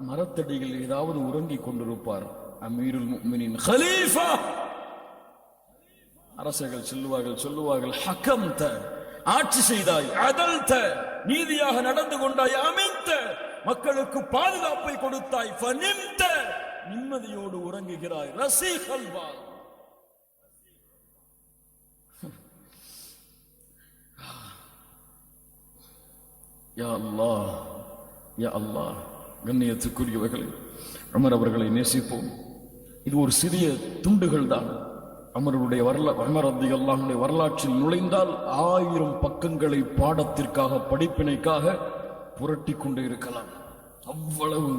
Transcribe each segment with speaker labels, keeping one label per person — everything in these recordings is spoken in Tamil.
Speaker 1: மரத்தடியில் ஏதாவது உறங்கிக் கொண்டிருப்பார். அமீருல் முஃமினீன் கலீஃபா, அரசர்கள் சொல்லுவார்கள் ஹகம்த, ஆட்சி செய்தாய், அதல்த, நீதியாக நடந்து கொண்டாய், அமின்த, மக்களுக்கு பாதுகாப்பை கொடுத்தாய், ஃபனிம்த, நிம்மதியோடு உறங்குகிறாய், ரசீகல் பால். யா அல்லாஹ், யா அல்லாஹ். கண்ணியத்துக்குரியவர்களே, உமர் அவர்களை நேசிப்போம். இது ஒரு சிறிய துண்டுகள் தான். உமருடைய உமர் ரலியல்லாஹு அன்ஹு வரலாற்றில் நுழைந்தால் 1000 பக்கங்களை பாடத்திற்காக, படிப்பினைக்காக புரட்டி கொண்டு இருக்கலாம். அவ்வளவு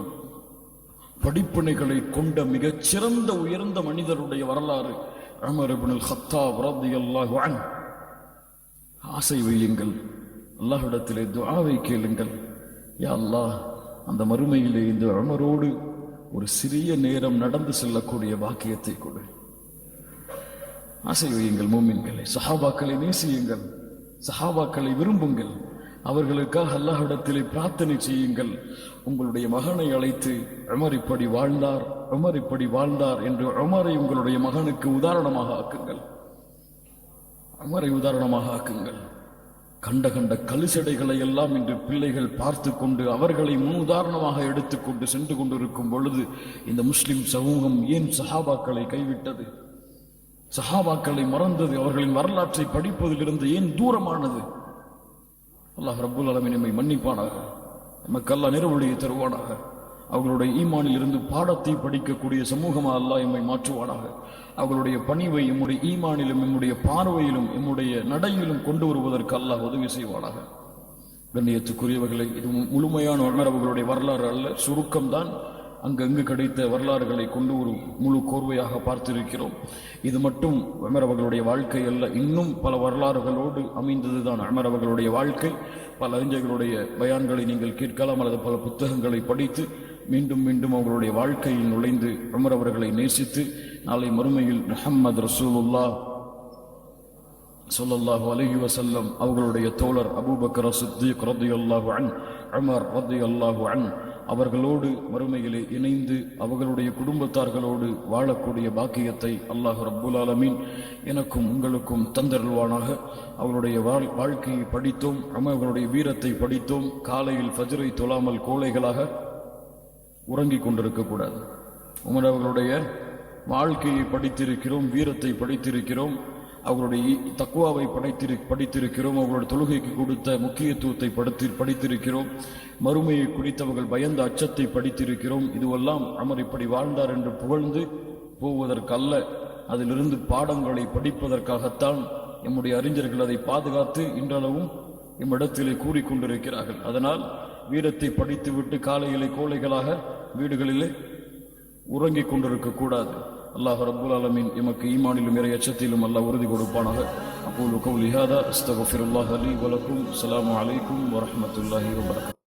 Speaker 1: படிப்பினைகளை கொண்ட மிகச் சிறந்த உயர்ந்த மனிதருடைய வரலாறு உமர் இப்னுல் கத்தாப் ரலியல்லாஹு அன்ஹு. ஆசை வையுங்கள், அல்லாஹ்விடத்திலே துஆவை கேளுங்கள். யா அல்லாஹ், அந்த மறுமையிலே இந்த உமரோடு ஒரு சிறிய நேரம் நடந்து செல்லக்கூடிய பாக்கியத்தை கொடு. ஆசை வையுங்கள் மூமின்களை, சஹாபாக்களை நேசியுங்கள், சஹாபாக்களை விரும்புங்கள், அவர்களுக்காக அல்லாஹ்விடத்திலே பிரார்த்தனை செய்யுங்கள். உங்களுடைய மகனை அழைத்து உமர் இப்படி வாழ்ந்தார், உமர் இப்படி வாழ்ந்தார் என்று உமரை உங்களுடைய மகனுக்கு உதாரணமாக ஆக்குங்கள், உமரை உதாரணமாக ஆக்குங்கள். கண்ட கலுசடைகளை எல்லாம் இன்று பிள்ளைகள் பார்த்து கொண்டு அவர்களை முன்னுதாரணமாக எடுத்துக்கொண்டு சென்று கொண்டிருக்கும் பொழுது இந்த முஸ்லிம் சமூகம் ஏன் சஹாபாக்களை கைவிட்டது? சஹாபாக்களை மறந்தது? அவர்களின் வரலாற்றை படிப்பதிலிருந்து ஏன் தூரமானது? அல்லாஹ் ரப்புல் ஆலமீன் நம்மை மன்னிப்பானாக, நமக்கு அல்லாஹ் நிறுவழியை தருவானாக. அவர்களுடைய ஈமானில் இருந்து பாடத்தை படிக்கக்கூடிய சமூகமாக அல்லாஹ் எம்மை மாற்றுவானாக. அவர்களுடைய பணிவை எம்முடைய ஈமானிலும், எம்முடைய பார்வையிலும், எம்முடைய நடையிலும் கொண்டு வருவதற்கு அல்லாஹ் உதவி செய்வானாக. கண்ணியத்துக்குரியவர்களை, இது முழுமையான உணர்வுகளுடைய வரலாறு அல்ல, சுருக்கம்தான். அங்கங்கு கிடைத்த வரலாறுகளை கொண்டு ஒரு முழு கோர்வையாக பார்த்திருக்கிறோம். இது மட்டும் உமர் அவர்களுடைய வாழ்க்கை அல்ல, இன்னும் பல வரலாறுகளோடு அமைந்ததுதான் உமர் அவர்களுடைய வாழ்க்கை. பல அறிஞர்களுடைய பயான்களை நீங்கள் கேட்கலாம், அல்லது பல புத்தகங்களை படித்து மீண்டும் மீண்டும் அவர்களுடைய வாழ்க்கையில் நுழைந்து உமர் அவர்களை நேசித்து நாளை மறுமையில் முஹம்மது ரசூலுல்லாஹ் ஸல்லல்லாஹு அலைஹி வஸல்லம் அவர்களுடைய தோழர் அபூபக்கர் சித்தீக் ரலியல்லாஹு அன்ஹு, உமர் ரலியல்லாஹு அன்ஹு அவர்களோடு மறுமையிலே இணைந்து அவர்களுடைய குடும்பத்தார்களோடு வாழக்கூடிய பாக்கியத்தை அல்லாஹ் ரப்புல் ஆலமீன் எனக்கும் உங்களுக்கும் தந்தருள்வானாக. அவருடைய வாழ்க்கையை படித்தோம், அவர்களுடைய வீரத்தை படித்தோம். காலையில் ஃபஜ்ரை தொழாமல் கோழைகளாக உறங்கிக் கொண்டிருக்கக்கூடாது. உமர் அவர்களுடைய வாழ்க்கையை படித்திருக்கிறோம், வீரத்தை படித்திருக்கிறோம், அவருடைய தக்வாவை படித்திருக்கிறோம், அவர்களுடைய தொழுகைக்கு கொடுத்த முக்கியத்துவத்தை படித்திருக்கிறோம், மறுமையை குறித்தவர்கள் பயந்த அச்சத்தை படித்திருக்கிறோம். இதுவெல்லாம் உமர் இப்படி வாழ்ந்தார் என்று புகழ்ந்து போவதற்கல்ல, அதிலிருந்து பாடங்களை படிப்பதற்காகத்தான் நம்முடைய அறிஞர்கள் அதை பாதுகாத்து இன்றளவும் இம்மிடத்திலே கூறிக்கொண்டிருக்கிறார்கள். அதனால் வீரத்தை படித்துவிட்டு காலையிலே கோழைகளாக வீடுகளிலே உறங்கிக் கொண்டிருக்க கூடாது. அல்லாஹ் ரப்புல் ஆலமீன் எமக்கு ஈமானிலும் இறை அச்சத்திலும் அல்லாஹ் உறுதி கொடுப்பானாக. அகூலு கௌலி ஹாதா அஸ்தக்ஃபிருல்லாஹ லீ வ லக்கும். அஸ்ஸலாமு அலைக்கும் வ ரஹ்மத்துல்லாஹி வ பரகாத்துஹு.